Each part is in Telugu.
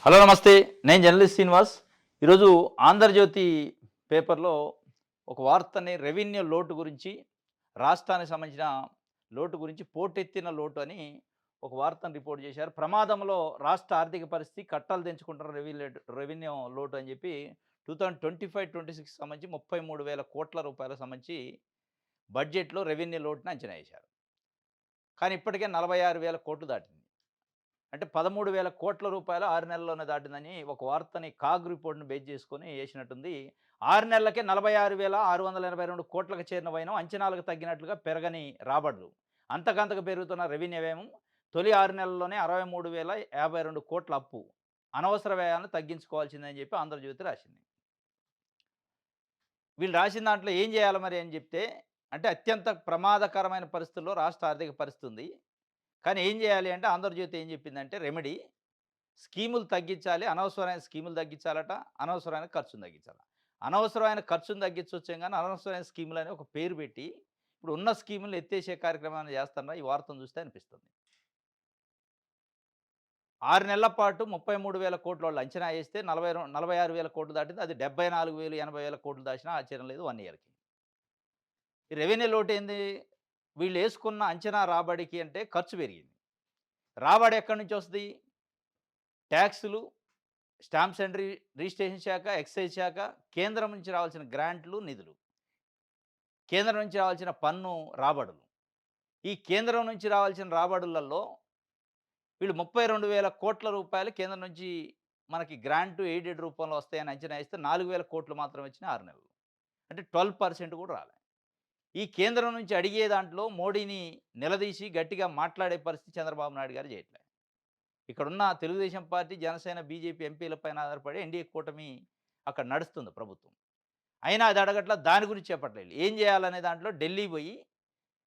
హలో నమస్తే. నేను జర్నలిస్ట్ శ్రీనివాస్. ఈరోజు 'ఆంధ్రజ్యోతి' పేపర్‌లో ఒక వార్తని రెవెన్యూ లోటు గురించి, రాష్ట్రానికి సంబంధించిన లోటు గురించి పోటెత్తిన లోటు అని ఒక వార్తను రిపోర్ట్ చేశారు. ప్రమాదంలో రాష్ట్ర ఆర్థిక పరిస్థితి కట్టలు తెంచుకుంటున్న రెవెన్యూ లోటు అని చెప్పి 2025, 26 సంబంధించి 33,000 కోట్ల రూపాయలకు సంబంధించి బడ్జెట్‌లో రెవెన్యూ లోటుని అంచనా ఏశారు. కానీ ఇప్పటికే 46,000 కోట్లు దాటింది. అంటే 13,000 కోట్ల రూపాయలు 6 నెలల్లోనే దాటిందని ఒక వార్తని కాగ్ రిపోర్ట్‌ని బేస్ చేసుకొని ఏసినట్టుంది. 6 నెలలకే 46,682 కోట్లకు చేరిన వైనం అంచనాలకు తగ్గినట్లుగా పెరగని రాబడులు. అంతకంతకు పెరుగుతున్న రెవెన్యూ వ్యయం తొలి 6 నెలల్లోనే 63,052 కోట్ల అప్పు. అనవసర వ్యయాలను తగ్గించుకోవాల్సిందని చెప్పి 'ఆంధ్రజ్యోతి' రాసింది. వీళ్ళు రాసిన దాంట్లో ఏం చేయాలి మరి అని చెప్తే, అంటే అత్యంత ప్రమాదకరమైన పరిస్థితుల్లో రాష్ట్ర ఆర్థిక పరిస్థితి ఉంది. కానీ ఏం చేయాలి అంటే 'ఆంధ్రజ్యోతి' ఏం చెప్పిందంటే రెమెడీ స్కీములు తగ్గించాలి. అనవసరమైన స్కీములు తగ్గించాలట. అనవసరమైన ఖర్చును తగ్గించాల. అనవసరమైన ఖర్చును తగ్గించొచ్చేం గానీ, అనవసరమైన స్కీములని ఒక పేరు పెట్టి, ఇప్పుడు ఉన్న స్కీములను ఎత్తేసే కార్యక్రమాన్ని చేస్తున్నారు. ఈ వార్తను చూస్తే అనిపిస్తుంది. 6 నెలల పాటు 33,000 కోట్లు వాళ్ళు అంచనా ఏస్తే 46,000 కోట్లు దాటింది. అది 74,000, 80,000 కోట్లు దాటినా ఆశ్చర్యం లేదు 1 ఇయర్‌కి. ఈ రెవెన్యూ లోటేంది? వీళ్ళేసుకున్న అంచనా రాబడికి అంటే ఖర్చు పెరిగింది. రాబడి ఎక్కడి నుంచొస్తది? టాక్సులు, స్టాంప్స్ అండ్ రిజిస్ట్రేషన్ శాఖ, ఎక్సైజ్ శాఖ, కేంద్రం నుంచి రావాల్సిన గ్రాంట్లు, నిధులు. కేంద్రం నుంచి రావాల్సిన పన్ను రాబడులు. ఈ కేంద్రం నుంచి రావాల్సిన రాబడులలో వీళ్ళు 32,000 కోట్ల రూపాయలు కేంద్రం నుంచి మనకి గ్రాంట్, ఎయిడెడ్ రూపంలో వస్తాయని అంచనా ఏస్తే 4,000 కోట్లు మాత్రమే వచ్చినాయి 6 నెలల్లో. అంటే 12% కూడా రాలే. ఈ కేంద్రం నుంచి అడిగే దాంట్లో మోడీని నిలదీసి గట్టిగా మాట్లాడే పరిస్థితి చంద్రబాబు నాయుడు గారు చేయట్లే. ఇక్కడున్న తెలుగుదేశం పార్టీ, జనసేన, బీజేపీ ఎంపీల పైన ఆధారపడి ఎన్డీఏ కూటమి అక్కడ నడుస్తుంది ప్రభుత్వం. అయినా అది అడగట్ల, దాని గురించి చెప్పట్లేదు. ఏం చేయాలనే దాంట్లో ఢిల్లీ పోయి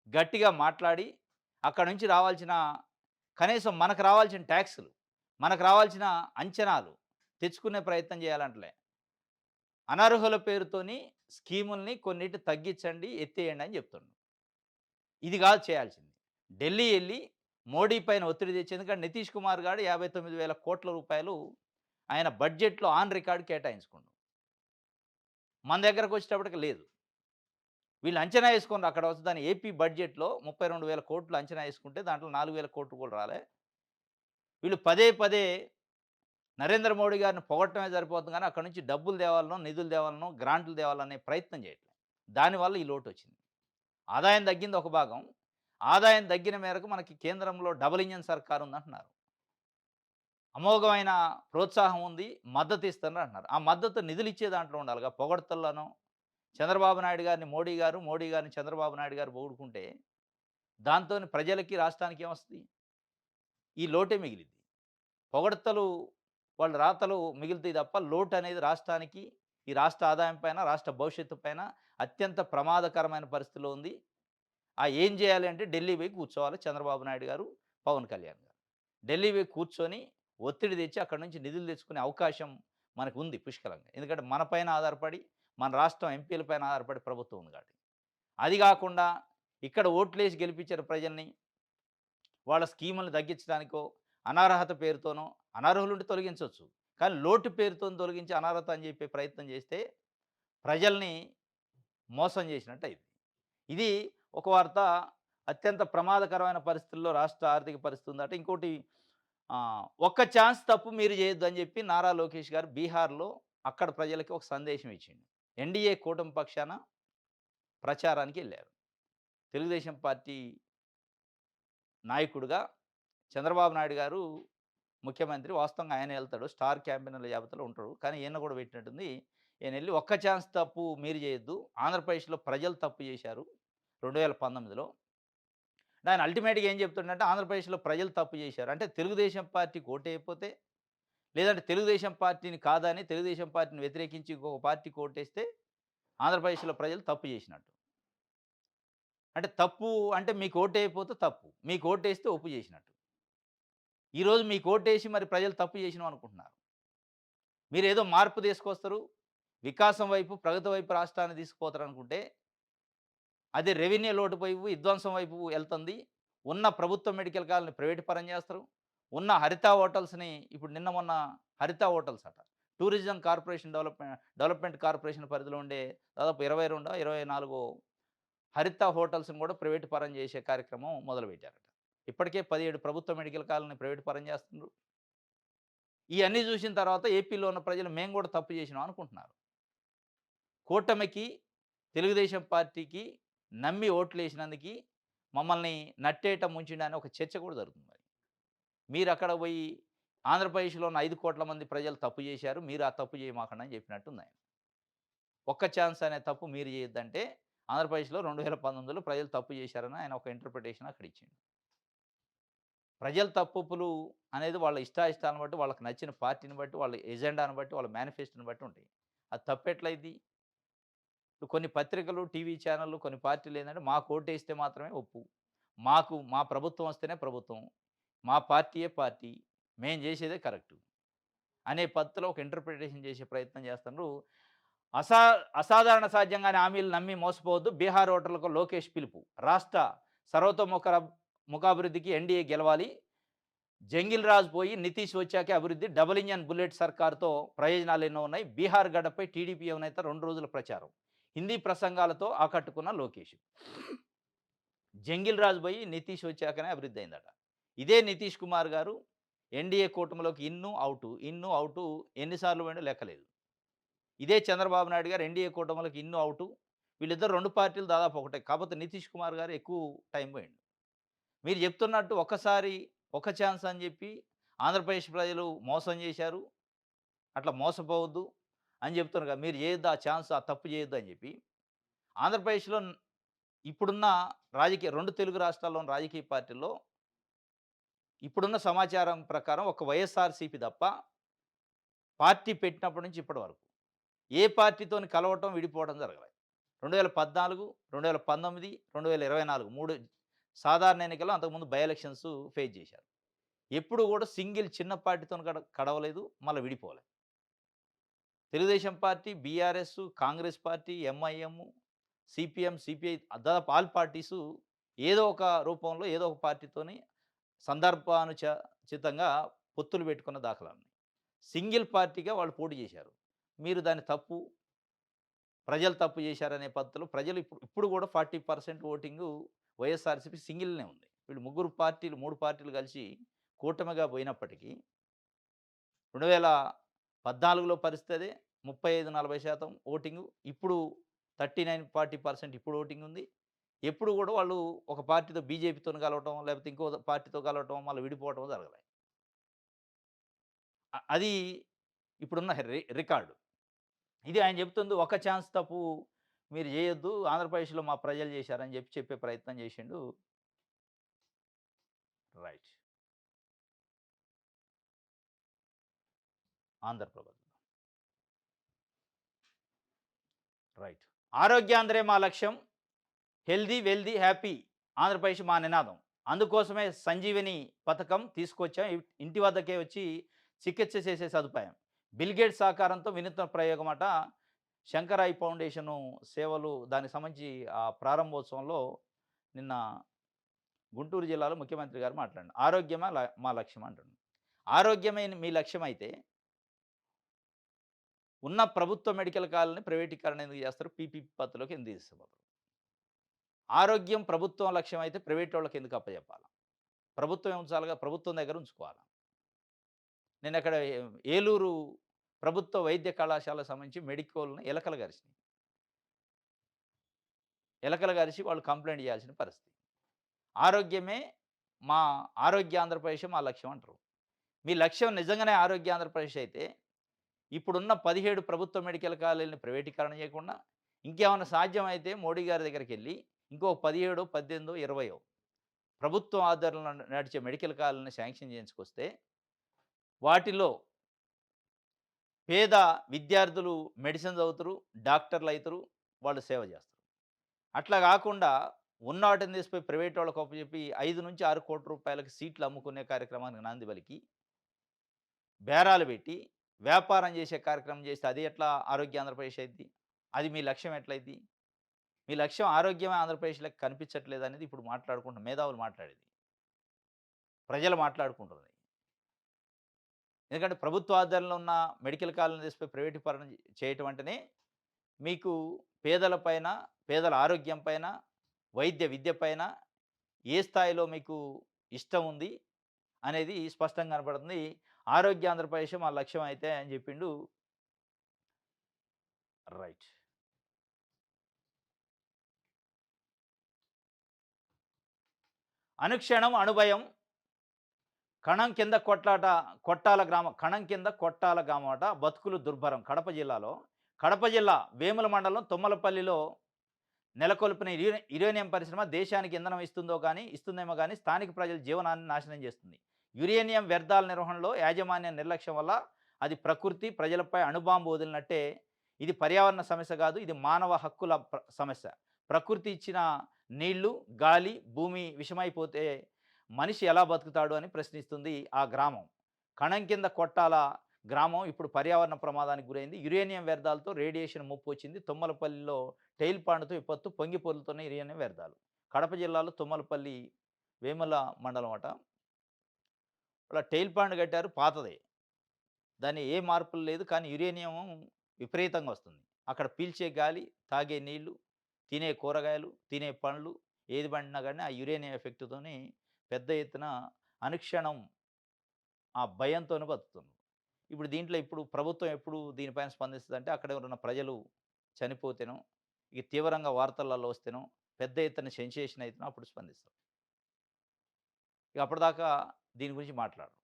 గట్టిగా మాట్లాడి, అక్కడి నుంచి రావాల్సిన కనీసం మనకు రావాల్సిన ట్యాక్సులు, మనకు రావాల్సిన అంచనాలు తెచ్చుకునే ప్రయత్నం చేయాలంటలే. అనర్హుల పేరుతోని స్కీముల్ని కొన్నిటిని తగ్గించండి, ఎత్తేయండి అని చెప్తుండు. ఇది కాదు చేయాల్సింది. ఢిల్లీ ఎళ్లి మోడీ పైన ఒత్తిడి తెచ్చి, ఎందుకంటే నితీష్ కుమార్ గారు 59,000 కోట్ల రూపాయలు ఆయన బడ్జెట్‌లో ఆన్ రికార్డ్ కేటాయించుకుండు. మన దగ్గరకొచ్చేటప్పటికి లేదు. వీళ్ళు అంచనా ఏసుకున్నారు. అక్కడ దాని ఏపీ బడ్జెట్‌లో 32,000 కోట్లు అంచనా ఏసుకుంటే దాంట్లో 4,000 కోట్లు కూడా రాలే. వీళ్ళు పదే పదే నరేంద్ర మోడీ గారిని పొగడటమే సరిపోతుంది గానీ, అక్కడి నుంచి డబ్బులు తేవాలనో, నిధులు తేవాలనో, గ్రాంట్లు తేవాలనే ప్రయత్నం చేయట్లే. దానివల్ల ఈ లోటొచ్చింది. ఆదాయం తగ్గింది ఒక భాగం. ఆదాయం తగ్గిన మేరకు మనకి కేంద్రంలో డబుల్ ఇంజిన్ సర్కార్ ఉందంటున్నారు. అమోఘమైన ప్రోత్సాహం ఉంది. మద్దతు ఇస్తున్నారు అంటున్నారు. ఆ మద్దతు నిధులిచ్చే దాంట్లో ఉండాలిగా. పొగడ్తల్లోనో చంద్రబాబు నాయుడు గారిని మోడీ గారు, మోడీ గారిని చంద్రబాబు నాయుడు గారు పొగుడుకుంటే దాంతోని ప్రజలకి, రాష్ట్రానికి ఏమొస్తది? ఈ లోటే మిగిలిద్ది. పొగడ్తలు వాళ్ళ రాతలు మిగులుతాయి తప్ప లోటనేది రాష్ట్రానికి, ఈ రాష్ట్ర ఆదాయం పైన, రాష్ట్ర భవిష్యత్తు పైన అత్యంత ప్రమాదకరమైన పరిస్థితిలో ఉంది. ఏం చేయాలి అంటే ఢిల్లీ పోయి కూర్చోవాలి చంద్రబాబు నాయుడు గారు, పవన్ కళ్యాణ్ గారు. ఢిల్లీ పోయి కూర్చొని ఒత్తిడి తెచ్చి అక్కడి నుంచి నిధులు తెచ్చుకునే అవకాశం మనకుంది పుష్కలంగా. ఎందుకంటే మన పైన ఆధారపడి, మన రాష్ట్రం ఎంపీల పైన ఆధారపడి ప్రభుత్వం ఉంది కాబట్టి. అది కాకుండా ఇక్కడ ఓట్లేసి గెలిపించిన ప్రజల్ని వాళ్ళ స్కీములను తగ్గించడానికో, అనర్హత పేరుతోనో, అనర్హులుంటే తొలగించొచ్చు. కానీ లోటు పేరుతోని తొలగించి అనర్హత అని చెప్పే ప్రయత్నం చేస్తే ప్రజల్ని మోసం చేసినట్టయింది. ఇది ఒక వార్త. అత్యంత ప్రమాదకరమైన పరిస్థితుల్లో రాష్ట్ర ఆర్థిక పరిస్థితి ఉందట. ఇంకోటి ఒక్క ఛాన్స్ తప్పు మీరు చేయొద్దు అని చెప్పి నారా లోకేష్ గారు బీహార్‌లో అక్కడ ప్రజలకి ఒక సందేశం ఇచ్చిండు. ఎన్డీఏ కూటమి పక్షాన ప్రచారానికెళ్లారు. తెలుగుదేశం పార్టీ నాయకుడిగా చంద్రబాబు నాయుడు గారు ముఖ్యమంత్రి. వాస్తవంగా ఆయనే ఎళ్తాడు. స్టార్ క్యాంపెయినర్ల జాబితాలో ఉంటాడు. కానీ ఈయన కూడా పెట్టినట్టుంది. ఈయనెళ్లి ఒక్క ఛాన్స్ తప్పు మీరు చేయొద్దు. ఆంధ్రప్రదేశ్‌లో ప్రజలు తప్పు చేశారు 2019లో. ఆయన అల్టిమేట్‌గా ఏం చెప్తుండంటే ఆంధ్రప్రదేశ్‌లో ప్రజలు తప్పు చేశారు. అంటే తెలుగుదేశం పార్టీకి ఓటేయకపోతే, లేదంటే తెలుగుదేశం పార్టీని కాదని తెలుగుదేశం పార్టీని వ్యతిరేకించి ఇంకొక పార్టీకి ఓటేస్తే ఆంధ్రప్రదేశ్‌లో ప్రజలు తప్పు చేసినట్టు. అంటే తప్పు అంటే మీకు ఓటేయకపోతే తప్పు. మీకు ఓటేస్తే ఒప్పు చేసినట్టు. ఈరోజు మీకు ఓటేసి మరి ప్రజలు తప్పు చేసినాం అనుకుంటున్నారు. మీరేదో మార్పు తీసుకొస్తారు, వికాసం వైపు, ప్రగతి వైపు రాష్ట్రాన్ని తీసుకుపోతారనుకుంటే, అది రెవెన్యూ లోటు వైపు, విధ్వంసం వైపు ఎళ్తుంది. ఉన్న ప్రభుత్వ మెడికల్ కాలేజ్‌ని ప్రైవేట్ పరం చేస్తారు. ఉన్న హరిత హోటల్స్‌ని ఇప్పుడు నిన్న మొన్న హరిత హోటల్స్ అట. టూరిజం కార్పొరేషన్ డెవలప్‌మెంట్ కార్పొరేషన్ పరిధిలో ఉండే దాదాపు 22 24 హరిత హోటల్స్‌ని కూడా ప్రైవేట్ పరం చేసే కార్యక్రమం మొదలుపెట్టారట. ఇప్పటికే 17 ప్రభుత్వ మెడికల్ కాలేజ్‌ని ప్రైవేట్ పరం చేస్తున్నారు. ఇయన్నీ చూసిన తర్వాత ఏపీలో ఉన్న ప్రజలు మేము కూడా తప్పు చేసినాం అనుకుంటున్నారు. కూటమికి, తెలుగుదేశం పార్టీకి నమ్మి ఓట్లేసినందుకి మమ్మల్ని నట్టేట ముంచిండు అని ఒక చర్చ కూడా జరుగుతుంది మరి. మీరక్కడ పోయి ఆంధ్రప్రదేశ్‌లో ఉన్న 5,00,00,000 మంది ప్రజలు తప్పు చేశారు. మీరు ఆ తప్పు చేయమాకండి అని చెప్పినట్టుందాయన. ఒక్క ఛాన్స్ అనే తప్పు మీరు చేయొద్దంటే ఆంధ్రప్రదేశ్‌లో 2019లో ప్రజలు తప్పు చేశారని ఆయన ఒక ఇంటర్ప్రిటేషన్ అక్కడ ఇచ్చిండు. ప్రజల తప్పొప్పులు అనేది వాళ్ళ ఇష్టాయిష్టాలను బట్టి, వాళ్ళకి నచ్చిన పార్టీని బట్టి, వాళ్ళ ఎజెండాను బట్టి, వాళ్ళ మేనిఫెస్టోని బట్టి ఉంటాయి. అది తప్పెట్లయిద్ది? ఇప్పుడు కొన్ని పత్రికలు, టీవీ ఛానెల్‌లు, కొన్ని పార్టీలేందంటే మాకు ఓటేస్తే మాత్రమే ఒప్పు. మా ప్రభుత్వం వస్తేనే ప్రభుత్వం. మా పార్టీయే పార్టీ. మేము చేసేదే కరెక్టు. అనే పద్ధతిలో ఒక ఇంటర్ప్రిటేషన్ చేసే ప్రయత్నం చేస్తున్నారు. అసా అసాధారణ సాధ్యంగానే హామీలు నమ్మి మోసపోవద్దు. బీహార్ ఓటర్లకు లోకేష్ పిలుపు. రాష్ట్ర ముఖాభివృద్ధికి ఎన్డీఏ గెలవాలి. జంగిల్ రాజు పోయి నితీష్ వచ్చాకే అభివృద్ధి. డబుల్ ఇంజన్ బుల్లెట్ సర్కార్‌తో ప్రయోజనాలు ఎన్నో ఉన్నాయి. బీహార్ గడ్డపై టీడీపీ యువనేత 2 రోజుల ప్రచారం. హిందీ ప్రసంగాలతో ఆకట్టుకున్న లోకేష్. జంగిల్ రాజు పోయి నితీష్ వచ్చాకనే అభివృద్ధి అయిందట. ఇదే నితీష్ కుమార్ గారు ఎన్డీఏ కూటమిలోకి ఇన్ను, ఔటు ఎన్ని సార్లు పోయిండో లెక్కలేదు. ఇదే చంద్రబాబు నాయుడు గారు ఎన్డీఏ కూటమిలోకి ఇన్ను, ఔటు వీళ్ళిద్దరు 2 పార్టీలు దాదాపు ఒకటే. కాకపోతే నితీష్ కుమార్ గారు ఎక్కువ టైం పోయిండు. మీరు చెప్తున్నట్టు ఒక్కసారి ఒక ఛాన్స్ అని చెప్పి ఆంధ్రప్రదేశ్ ప్రజలు మోసం చేశారు. అట్లా మోసపోవద్దు అని చెప్తున్నారు కదా! మీరు చేయొద్దు ఆ ఛాన్స్, ఆ తప్పు చేయొద్దు అని చెప్పి. ఆంధ్రప్రదేశ్‌లో ఇప్పుడున్న 2 తెలుగు రాష్ట్రాల్లోని రాజకీయ పార్టీల్లో ఇప్పుడున్న సమాచారం ప్రకారం ఒక వైఎస్ఆర్‌సీపీ తప్ప పార్టీ పెట్టినప్పటి నుంచి ఇప్పటి వరకు ఏ పార్టీతోని కలవటం, విడిపోవడం జరగలేదు. 2014, 2019, 2024 3 సాధారణ ఎన్నికల్లో అంతకుముందు బై ఎలక్షన్స్ ఫేస్ చేశారు. ఎప్పుడు కూడా సింగిల్ చిన్న పార్టీతోని కడవలేదు. మళ్ళా విడిపోలే. Telugu Desam party, BRS, Congress party, MIM, CPM, CPI దాదాపు ఆల్ పార్టీసు ఏదో ఒక రూపంలో ఏదో ఒక పార్టీతోని చితంగా పొత్తులు పెట్టుకున్న దాఖలాలున్నాయి. సింగిల్ పార్టీగా వాళ్ళు పోటీ చేశారు. మీరు దాన్ని ప్రజలు తప్పు చేశారనే పద్ధతిలో ప్రజలు ఇప్పుడు కూడా 40% ఓటింగు వైఎస్ఆర్‌సీపీ సింగిల్‌నే ఉంది. వీళ్ళు 3 పార్టీలు కలిసి కూటమిగా పోయినప్పటికీ 2014లో పరిస్థితి అదే. 35, 40% ఓటింగు. ఇప్పుడు 39, 40% ఇప్పుడు ఓటింగ్ ఉంది. ఎప్పుడు కూడా వాళ్ళు ఒక పార్టీతో బీజేపీతోని కలవటం, లేకపోతే ఇంకో పార్టీతో కలవటం, మళ్ళీ విడిపోవటం జరగలే. అది ఇప్పుడున్న రికార్డు. ఇది ఆయన చెప్తుంది ఒక ఛాన్స్ తప్పు మీరు చేయొద్దు. ఆంధ్రప్రదేశ్‌లో మా ప్రజలు చేశారని చెప్పే ప్రయత్నం చేసిండు. రైట్. ఆంధ్రప్రభ. రైట్. ఆరోగ్యాంధ్రే మా లక్ష్యం. హెల్తీ, వెల్తీ, హ్యాపీ ఆంధ్రప్రదేశ్ మా నినాదం. అందుకోసమే సంజీవని పథకం తీసుకొచ్చాం. ఇంటి వద్దకే వచ్చి చికిత్స చేసే సదుపాయం. బిల్ గేట్స్ సహకారంతో వినూత్న ప్రయోగమట. శంకరాయి ఫౌండేషను సేవలు దానికి సంబంధించి ఆ ప్రారంభోత్సవంలో నిన్న గుంటూరు జిల్లాలో ముఖ్యమంత్రి గారు మాట్లాడారు. ఆరోగ్యమా మా లక్ష్యం అంటుండు. ఆరోగ్యమే మీ లక్ష్యమైతే ఉన్న ప్రభుత్వ మెడికల్ కాలేజ్‌ని ప్రైవేటీకరణ ఎందుకు చేస్తారు? పీపీపీ పద్ధతిలోకి ఎందుకు తీసుకుపోతారు? ఆరోగ్యం ప్రభుత్వం లక్ష్యం అయితే ప్రైవేటోళ్ళకి ఎందుకు అప్పజెప్పాల? ప్రభుత్వమే ఉంచాలిగా, ప్రభుత్వం దగ్గర ఉంచుకోవాలా. నేనక్కడ ఏలూరు ప్రభుత్వ వైద్య కళాశాలకు సంబంధించి మెడికోల్‌ని ఎలకలు గరిసినాయి. ఎలకలు గరిసి వాళ్ళు కంప్లెయింట్ చేయాల్సిన పరిస్థితి. ఆరోగ్యమే మా ఆరోగ్య ఆంధ్రప్రదేశే మా లక్ష్యం అంటారు. మీ లక్ష్యం నిజంగానే ఆరోగ్య ఆంధ్రప్రదేశ్ అయితే ఇప్పుడున్న 17 ప్రభుత్వ మెడికల్ కాలేజీలని ప్రైవేటీకరణ చేయకుండా ఇంకేమన్నా సాధ్యమైతే మోడీ గారి దగ్గరికెళ్ళి ఇంకో 17, 18, 20 ప్రభుత్వం ఆధ్వర్యంలో నడిచే మెడికల్ కాలేజీలని శాంక్షన్ చేయించుకొస్తే వాటిలో పేద విద్యార్థులు మెడిసిన్ చదువుతారు, డాక్టర్లు అయితారు, వాళ్ళు సేవ చేస్తారు. అట్లా కాకుండా ఉన్న వాటిని తీసిపోయి ప్రైవేట్ వాళ్ళకి అప్పచెప్పి 5-6 కోట్ల రూపాయలకి సీట్లు అమ్ముకునే కార్యక్రమానికి నాంది పలికి, బేరాలు పెట్టి వ్యాపారం చేసే కార్యక్రమం చేస్తే అది ఎట్లా ఆరోగ్య ఆంధ్రప్రదేశ్ అయిద్ది? అది మీ లక్ష్యం ఎట్లయిద్ది? మీ లక్ష్యం ఆరోగ్యమే ఆంధ్రప్రదేశ్‌లకి కనిపించట్లేదనేది ఇప్పుడు మేధావులు మాట్లాడేది. ప్రజలు మాట్లాడుకుంటున్నది. ఎందుకంటే ప్రభుత్వ ఆధ్వర్యంలో ఉన్న మెడికల్ కాలేజ్‌ని తీసుకుపోయి ప్రైవేటీకరణ చేయటం అంటేనే మీకు పేదల పైన, పేదల ఆరోగ్యం పైన, వైద్య విద్య పైన ఏ స్థాయిలో మీకు ఇష్టం ఉంది అనేది స్పష్టంగా కనపడుతుంది. ఆరోగ్య ఆంధ్రప్రదేశే మా లక్ష్యం అయితే అని చెప్పిండు. రైట్. అనుక్షణం అణుభయం కణం కింద కొట్టాల గ్రామం కణం కింద కొట్టాల గ్రామమట బతుకులు దుర్భరం కడప జిల్లాలో. కడప జిల్లా వేముల మండలం తుమ్మలపల్లిలో నెలకొల్పిన యురేనియం పరిశ్రమ దేశానికి ఇంధనం ఇస్తుందేమో గానీ స్థానిక ప్రజల జీవనాన్ని నాశనం చేస్తుంది. యురేనియం వ్యర్థాల నిర్వహణలో యాజమాన్య నిర్లక్ష్యం వల్ల అది ప్రకృతి, ప్రజలపై అణుబాంబు వదిలినట్టే. ఇది పర్యావరణ సమస్య కాదు. ఇది మానవ హక్కుల సమస్య. ప్రకృతి ఇచ్చిన నీళ్లు, గాలి, భూమి విషమైపోతే మనిషి ఎలా బతుకుతాడు అని ప్రశ్నిస్తుంది ఆ గ్రామం. కణం కింద కొట్టాల గ్రామం ఇప్పుడు పర్యావరణ ప్రమాదానికి గురైంది. యురేనియం వ్యర్థాలతో రేడియేషన్ ముప్పు వచ్చింది. తుమ్మలపల్లిలో టెయిల్ పాండ్‌తో విపత్తు పొంగి పొర్లుతున్న యురేనియం వ్యర్థాలు. కడప జిల్లాలో తుమ్మలపల్లి వేముల మండలం అట. అలా టెయిల్ పాండ్ కట్టారు పాతదే. దాన్ని ఏ మార్పులు లేదు. కానీ యురేనియం విపరీతంగా వస్తుంది. అక్కడ పీల్చే గాలి, తాగే నీళ్లు, తినే కూరగాయలు, తినే పండ్లు ఏది పండినా గాని ఆ యురేనియం ఎఫెక్ట్‌తోని పెద్ద ఎత్తున అనుక్షణం ఆ భయంతోనే బతుకుతున్నారు. ఇప్పుడు ప్రభుత్వం ఎప్పుడు దీనిపైన స్పందిస్తదంటే అక్కడ ఉన్న ప్రజలు చనిపోతేనో, ఇక తీవ్రంగా వార్తలలో వస్తేనో, పెద్ద ఎత్తున సెన్సేషన్ అయితేనో అప్పుడు స్పందిస్తారు. ఇక అప్పటిదాకా దీని గురించి మాట్లాడరు.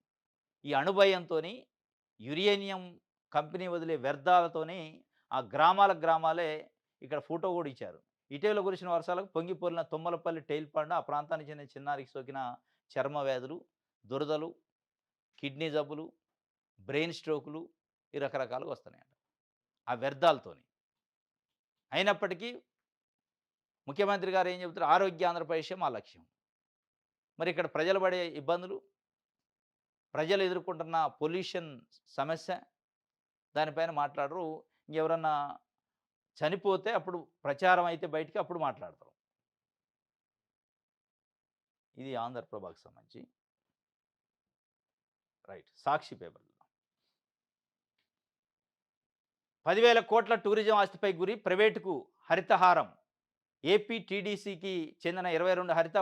ఈ అణుభయంతోని యురేనియం కంపెనీ వదిలే వ్యర్థాలతోని ఆ గ్రామాలే ఇక్కడ ఫోటో గూడా ఇచ్చారు. ఇటీవల కురిసిన వర్షాలకు పొంగిపొర్లిన తుమ్మలపల్లి టెయిల్ పాండ్ ఆ ప్రాంతానికి చెందిన చిన్నారికి సోకిన చర్మ వ్యాధులు, దురదలు, కిడ్నీ జబ్బులు, బ్రెయిన్ స్ట్రోకులు ఈ రకరకాలుగా వస్తున్నాయంట. ఆ వ్యర్థాలతోని. అయినప్పటికీ ముఖ్యమంత్రి గారు ఏం చెబుతారు? ఆరోగ్య ఆంధ్రప్రదేశే మా లక్ష్యం. మరి ఇక్కడ ప్రజలు పడే ఇబ్బందులు, ప్రజలు ఎదుర్కొంటున్న పొల్యూషన్ సమస్య దానిపైన మాట్లాడరు. ఇంకెవరన్నా చనిపోతే అప్పుడు ప్రచారం అయితే బయటికి అప్పుడు మాట్లాడతారు. ఇది ఆంధ్రప్రభకు సంబంధించి. రైట్. సాక్షి పేపర్‌లో 10,000 కోట్ల టూరిజం ఆస్తిపై గురి ప్రైవేటుకు హరితహారం. ఏపీ టీడీసీకి చెందిన 22 హరిత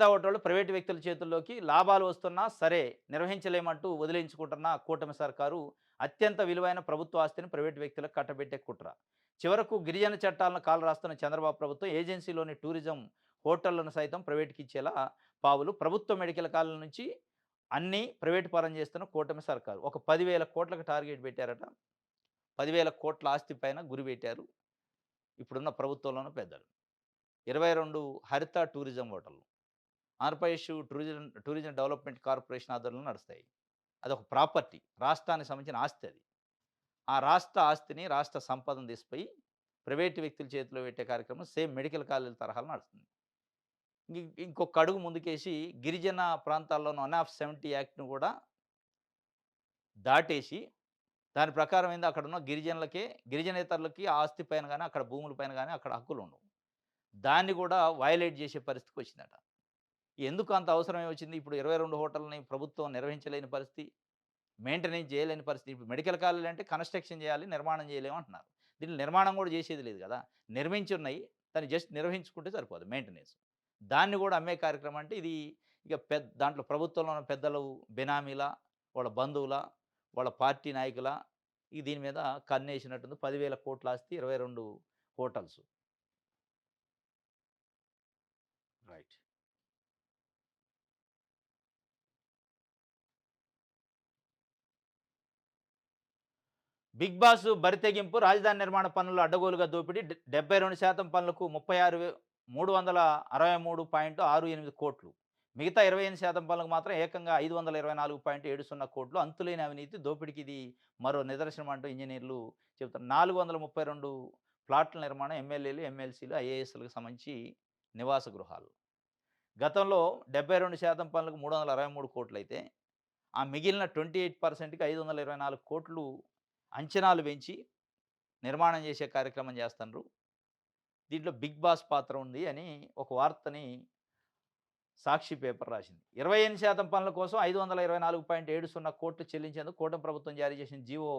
హోటళ్లు ప్రైవేటు వ్యక్తుల చేతుల్లోకి లాభాలు వస్తున్నా సరే నిర్వహించలేమంటూ వదిలించుకుంటున్న కూటమి సర్కారు అత్యంత విలువైన ప్రభుత్వ ఆస్తిని ప్రైవేటు వ్యక్తులకు కట్టబెట్టే కుట్ర. చివరకు గిరిజన చట్టాలను కాలు రాస్తున్న చంద్రబాబు ప్రభుత్వం ఏజెన్సీలోని టూరిజం హోటళ్లను సైతం ప్రైవేటుకి ఇచ్చేలా పావులు. ప్రభుత్వ మెడికల్ కాలేజీల నుంచి అన్నీ ప్రైవేటు పరం చేస్తున్న కూటమి సర్కారు. ఒక 10,000 కోట్లకు టార్గెట్ పెట్టారట. 10,000 కోట్ల ఆస్తి పైన గురి పెట్టారు ఇప్పుడున్న ప్రభుత్వంలోని పెద్దలు. 22 హరిత టూరిజం హోటళ్ళు. ఆంధ్రప్రదేశ్ టూరిజం డెవలప్‌మెంట్ కార్పొరేషన్ ఆధ్వర్యంలో నడుస్తాయి. అదొక ప్రాపర్టీ. రాష్ట్రానికి సంబంధించిన ఆస్తి అది. ఆ రాష్ట్ర ఆస్తిని, రాష్ట్ర సంపదను తీసుకుపోయి ప్రైవేట్ వ్యక్తుల చేతిలో పెట్టే కార్యక్రమం సేమ్ మెడికల్ కాలేజీల తరహాలో నడుస్తుంది. ఇంకొక అడుగు ముందుకేసి గిరిజన ప్రాంతాల్లోని 1 ఆఫ్ 70 యాక్ట్‌ను కూడా దాటేసి దాని ప్రకారం ఏంది అక్కడున్న గిరిజనేతరులకి ఆ ఆస్తి పైన గాని, అక్కడ భూముల పైన గాని అక్కడ హక్కులుండవు. దాన్ని కూడా వయలేట్ చేసే పరిస్థితికొచ్చిందట. ఎందుకు అంత అవసరం ఏమొచ్చింది? ఇప్పుడు 22 హోటల్‌ని ప్రభుత్వం నిర్వహించలేని పరిస్థితి, మెయింటెనెన్స్ చేయలేని పరిస్థితి. ఇప్పుడు మెడికల్ కాలేజీలు అంటే కన్‌స్ట్రక్షన్ చేయాలి, నిర్మాణం చేయలేము అంటున్నారు. దీంట్లో నిర్మాణం కూడా చేసేది లేదు కదా! నిర్మించున్నాయి. దాన్ని జస్ట్ నిర్వహించుకుంటే సరిపోదు మెయింటెనెన్స్. దాన్ని కూడా అమ్మే కార్యక్రమం అంటే ఇది ఇక దాంట్లో ప్రభుత్వంలో ఉన్న పెద్దలు బినామీలా, వాళ్ళ బంధువులా, వాళ్ళ పార్టీ నాయకులా దీని మీద కన్నేసినట్టుంది. 10,000 కోట్ల ఆస్తి, 22 హోటల్స్. రైట్. 'బిగ్ బాస్' బరితెగింపు రాజధాని నిర్మాణ పనుల్లో అడ్డగోలుగా దోపిడీ 72% పనులకు 36368 కోట్లు. మిగతా 28% పనులకు మాత్రం ఏకంగా 524.70 కోట్లు. అంతులేని అవినీతి దోపిడీకి ఇది మరో నిదర్శనం అంటూ ఇంజినీర్లు చెబుతున్నారు. 432 ప్లాట్ల నిర్మాణం ఎమ్మెల్యేలు, ఎమ్మెల్సీలు, ఐఏఎస్‌లకు సంబంధించి నివాస గృహాలు. గతంలో 72% పనులకు 363 కోట్లయితే ఆ మిగిలిన 28%కి 524 కోట్లు అంచనాలు పెంచి నిర్మాణం చేసే కార్యక్రమం చేస్తున్నారు. దీంట్లో 'బిగ్ బాస్' పాత్ర ఉంది అని ఒక వార్తని సాక్షి పేపర్ రాసింది. 28% పనుల కోసం 524.70 కోట్లు చెల్లించేందుకు కూటమి ప్రభుత్వం జారీ చేసిన జీవో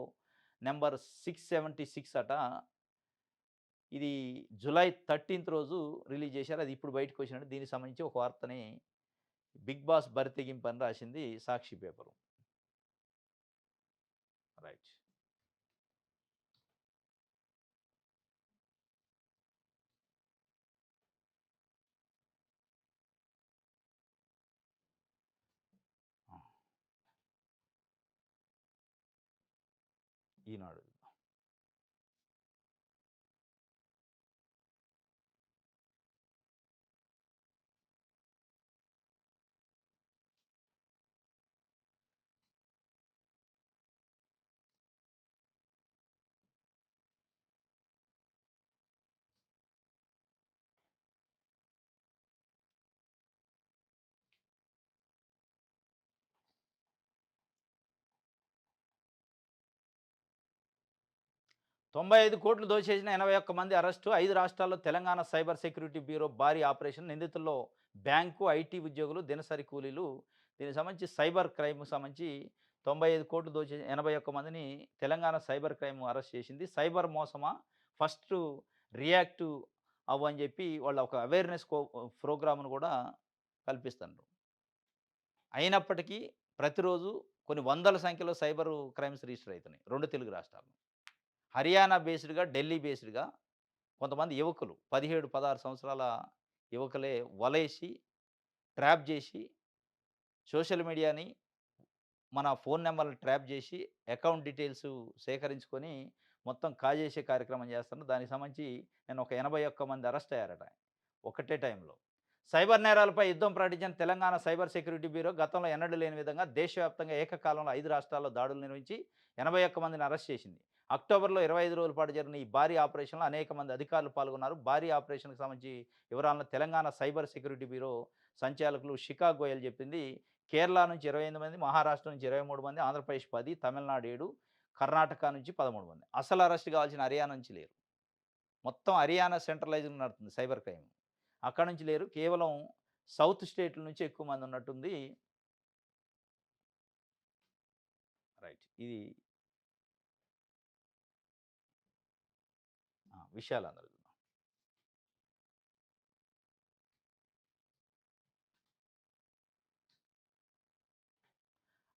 నంబర్ 676 అట. ఇది జులై 13థ్ రోజు రిలీజ్ చేశారు. అది ఇప్పుడు బయటకొచ్చినట్టు దీనికి సంబంధించి ఒక వార్తని 'బిగ్ బాస్' బరితెగింపు అని రాసింది సాక్షి పేపరు. రైట్. ఆ! ఈనాడు. 95 కోట్లు దోచేసిన 81 మంది అరెస్టు. 5 రాష్ట్రాల్లో తెలంగాణ సైబర్ సెక్యూరిటీ బ్యూరో భారీ ఆపరేషన్. నిందితుల్లో బ్యాంకు, ఐటీ ఉద్యోగులు, దినసరి కూలీలు. దీనికి సంబంధించి సైబర్ క్రైమ్‌కి సంబంధించి 95 కోట్లు దోచేసిన 81 మందిని తెలంగాణ సైబర్ క్రైమ్ అరెస్ట్ చేసింది. సైబర్ మోసమా? ఫస్టు రియాక్ట్ అవ్వు అని చెప్పి వాళ్ళు ఒక అవేర్‌నెస్ ప్రోగ్రామ్‌ను కూడా కల్పిస్తున్నారు. అయినప్పటికీ ప్రతిరోజు కొన్ని వందల సంఖ్యలో సైబర్ క్రైమ్స్ రిజిస్టర్ అయితున్నాయి 2 తెలుగు రాష్ట్రాల్లో. హర్యానా బేస్డ్‌గా, ఢిల్లీ బేస్డ్‌గా కొంతమంది యువకులు 17, 16 సంవత్సరాల యువకులే వలేసి, ట్రాప్ జేసి, సోషల్ మీడియాని మన ఫోను నంబర్‌లు ట్రాప్ జేసి, అకౌంట్ డీటెయిల్స్ సేకరించుకొని మొత్తం కాజేసే కార్యక్రమం చేస్తున్నారు. దానికి సంబంధించి నిన్న ఒక 81 మంది అరెస్ట్ అయ్యారట. ఒకటే టైంలో. సైబర్ నేరాలపై యుద్ధం ప్రకటించిన తెలంగాణ సైబర్ సెక్యూరిటీ బ్యూరో గతంలో ఎన్నడూ లేని విధంగా దేశవ్యాప్తంగా ఏకకాలంలో 5 రాష్ట్రాల్లో దాడులు నిర్వహించి 81 మందిని అరెస్ట్ చేసింది. అక్టోబర్‌లో 25 రోజుల పాటు జరిగిన ఈ భారీ ఆపరేషన్‌లో అనేక మంది అధికారులు పాల్గొన్నారు. భారీ ఆపరేషన్‌కి సంబంధించి వివరాలను తెలంగాణ సైబర్ సెక్యూరిటీ బ్యూరో సంచాలకులు శిఖా గోయల్ చెప్పింది. కేరళ నుంచి 28 మంది, మహారాష్ట్ర నుంచి 23 మంది, ఆంధ్రప్రదేశ్ 10, తమిళనాడు 7, కర్ణాటక నుంచి 13 మంది. అసలు అరెస్ట్ కావాల్సిన హర్యానా నుంచి లేరు. మొత్తం హర్యానా సెంట్రలైజ్డ్‌గా నడుతుంది సైబర్ క్రైమ్. అక్కడి నుంచి లేరు. కేవలం సౌత్ స్టేట్‌ల నుంచి ఎక్కువ మంది ఉన్నట్టుంది. రైట్. ఇది విషయాలు అందులో.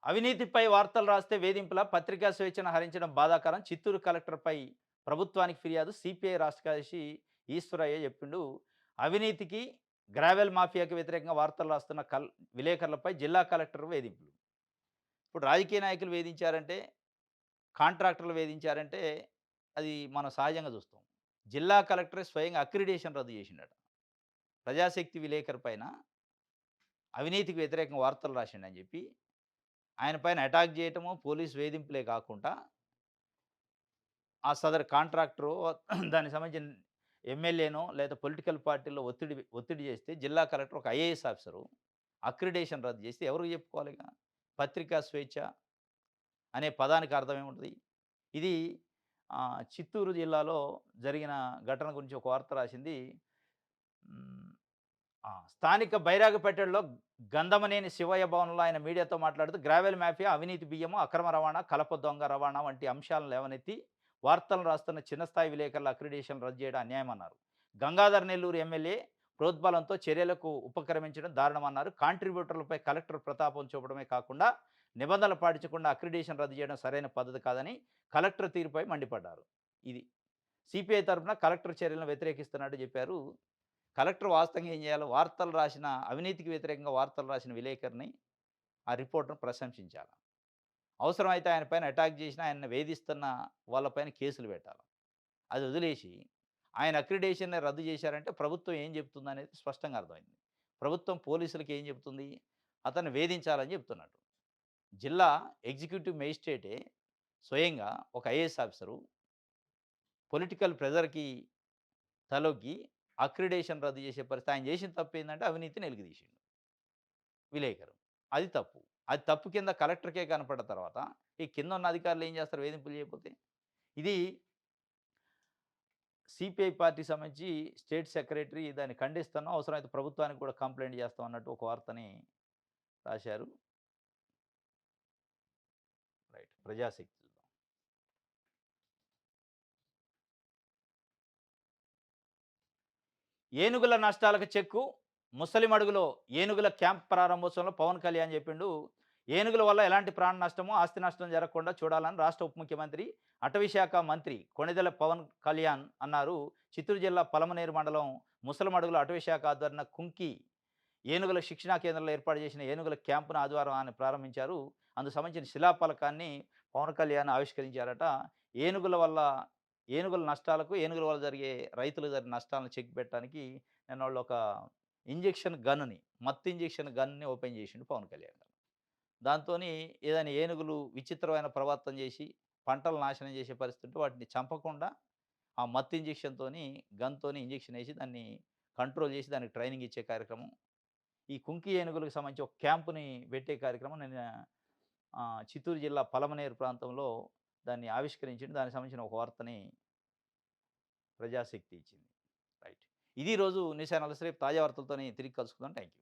అవినీతిపై వార్తలు రాస్తే వేధింపుల పత్రికా స్వేచ్ఛను హరించడం బాధాకరం. చిత్తూరు కలెక్టర్‌పై ప్రభుత్వానికి ఫిర్యాదు. సిపిఐ రాష్ట్ర కార్యదర్శి ఈశ్వరయ్య చెప్పిండు. అవినీతికి, గ్రావెల్ మాఫియాకి వ్యతిరేకంగా వార్తలు రాస్తున్న విలేకరులపై జిల్లా కలెక్టర్ వేధింపులు. ఇప్పుడు రాజకీయ నాయకులు వేధించారంటే, కాంట్రాక్టర్లు వేధించారంటే అది మనం సహజంగా చూస్తాం. జిల్లా కలెక్టరే స్వయంగా అక్రిడేషన్ రద్దు చేసిండట. ప్రజాశక్తి విలేకరు పైన అవినీతికి వ్యతిరేకంగా వార్తలు రాసిండని చెప్పి ఆయన పైన అటాక్ చేయటము, పోలీస్ వేధింపులే కాకుండా ఆ సదరు కాంట్రాక్టరు దానికి సంబంధించిన ఎమ్మెల్యేనో లేదా పొలిటికల్ పార్టీలో ఒత్తిడి చేస్తే జిల్లా కలెక్టర్ ఒక ఐఏఎస్ ఆఫీసరు అక్రిడేషన్ రద్దు చేస్తే ఎవరికి చెప్పుకోవాలిగా? పత్రికా స్వేచ్ఛ అనే పదానికి అర్థం ఏముంటది? ఇది చిత్తూరు జిల్లాలో జరిగిన ఘటన గురించి ఒక వార్త రాసింది. హ్మ్. స్థానిక బైరాగపేటలో గంధమనేని శివయ్య భవనంలో ఆయన మీడియాతో మాట్లాడుతూ గ్రావెల్ మాఫియా, అవినీతి బియ్యము, అక్రమ రవాణా, కలప దొంగ రవాణా వంటి అంశాలను లేవనెత్తి వార్తలను రాస్తున్న చిన్న స్థాయి విలేకరుల అక్రిడేషన్ రద్దు చేయడం అన్యాయమన్నారు. గంగాధర్ నెల్లూరు ఎమ్మెల్యే ప్రోద్బలంతో చర్యలకు ఉపక్రమించడం దారుణమన్నారు. కాంట్రిబ్యూటర్లపై కలెక్టర్ ప్రతాపం చూపడమే కాకుండా నిబంధనలు పాటించకుండా అక్రిడేషన్ రద్దు చేయడం సరైన పద్ధతి కాదని కలెక్టర్ తీరుపై మండిపడ్డారు. ఇది సిపిఐ తరఫున కలెక్టర్ చర్యలను వ్యతిరేకిస్తున్నట్టు చెప్పారు. కలెక్టర్ వాస్తవంగా ఏం చేయాలి? వార్తలు రాసిన అవినీతికి వ్యతిరేకంగా వార్తలు రాసిన విలేకరిని, ఆ రిపోర్టర్‌ని ప్రశంసించాల. అవసరమైతే ఆయన పైన అటాక్ చేసినా, ఆయన్ని వేధిస్తున్న వాళ్ళపైన కేసులు పెట్టాల. అది వదిలేసి, ఆయన అక్రిడేషన్‌ని రద్దు చేశారంటే ప్రభుత్వం ఏం చెప్తుందనేది స్పష్టంగా అర్థమైంది. ప్రభుత్వం పోలీసులకి ఏం చెప్తుంది? అతన్ని వేధించాలని చెప్తున్నట్టు. జిల్లా ఎగ్జిక్యూటివ్ మేజిస్ట్రేటే స్వయంగా ఒక ఐఏఎస్ ఆఫీసరు పొలిటికల్ ప్రెషర్‌కి తలొగ్గి అక్రిడేషన్ రద్దు చేసే పరిస్థితి. ఆయన చేసిన తప్పేందంటే అవినీతిని ఎలుగుదీసిండు విలేకరు. అది తప్పు. అది తప్పు కింద కలెక్టర్‌కే కనపడ్డ తర్వాత, ఈ కిందున్న అధికారులు ఏం చేస్తారు వేధింపులు చేయకపోతే? ఇది సిపిఐ పార్టీకి సంబంధించి స్టేట్ సెక్రటరీ దాన్ని ఖండిస్తున్నాం. అవసరమైతే ప్రభుత్వానికి కూడా కంప్లెయింట్ చేస్తాం అన్నట్టు ఒక వార్తని రాశారు. రైట్. ప్రజాశక్తి చూద్దాం. ఏనుగుల నష్టాలకు చెక్కు ముసలిమడుగులో ఏనుగుల క్యాంప్ ప్రారంభోత్సవంలో పవన్ కళ్యాణ్ చెప్పిండు. ఏనుగుల వల్ల ఎలాంటి ప్రాణ నష్టమో, ఆస్తి నష్టం జరగకుండా చూడాలని రాష్ట్ర ఉప ముఖ్యమంత్రి, అటవీశాఖ మంత్రి కొణిదెల పవన్ కళ్యాణ్ అన్నారు. చిత్తూరు జిల్లా పలమనేరు మండలం ముసలిమడుగులో అటవీశాఖ ఆధ్వర్యంన కుంకి ఏనుగుల శిక్షణా కేంద్రంలో ఏర్పాటు చేసిన ఏనుగుల క్యాంపును ఆదివారం ఆయన ప్రారంభించారు. అందుకు సంబంధించిన శిలాఫలకాన్ని పవన్ కళ్యాణ్ ఆవిష్కరించారట. ఏనుగుల వల్ల ఏనుగుల నష్టాలకు, ఏనుగుల వల్ల జరిగే రైతులకు జరిగే నష్టాలను చెక్ పెట్టడానికి నిన్నోళ్ళు ఒక ఇంజెక్షన్ గన్‌ని, మత్తు ఇంజెక్షన్ గన్‌ని ఓపెన్ చేసిండు పవన్ కళ్యాణ్ గారు. దాంతోని ఏదైనా ఏనుగులు విచిత్రమైన ప్రవర్తన చేసి పంటలు నాశనం చేసే పరిస్థితి ఉంటే వాటిని చంపకుండా ఆ మత్తు ఇంజెక్షన్‌తోని, గన్‌తోని ఇంజెక్షన్ ఏసి దాన్ని కంట్రోల్ చేసి దానికి ట్రైనింగ్ ఇచ్చే కార్యక్రమం. ఈ కుంకి ఏనుగులకు సంబంధించి ఒక క్యాంప్‌ని పెట్టే కార్యక్రమం నిన్న చిత్తూరు జిల్లా పలమనేరు ప్రాంతంలో దాన్ని ఆవిష్కరించిండు. దానికి సంబంధించిన ఒక వార్తని ప్రజాశక్తి ఇచ్చింది. రైట్. ఇది ఈరోజు న్యూస్ అనాలిసిస్. రేపు తాజా వార్తలతోని తిరిగి కలుసుకుందాం. Thank you.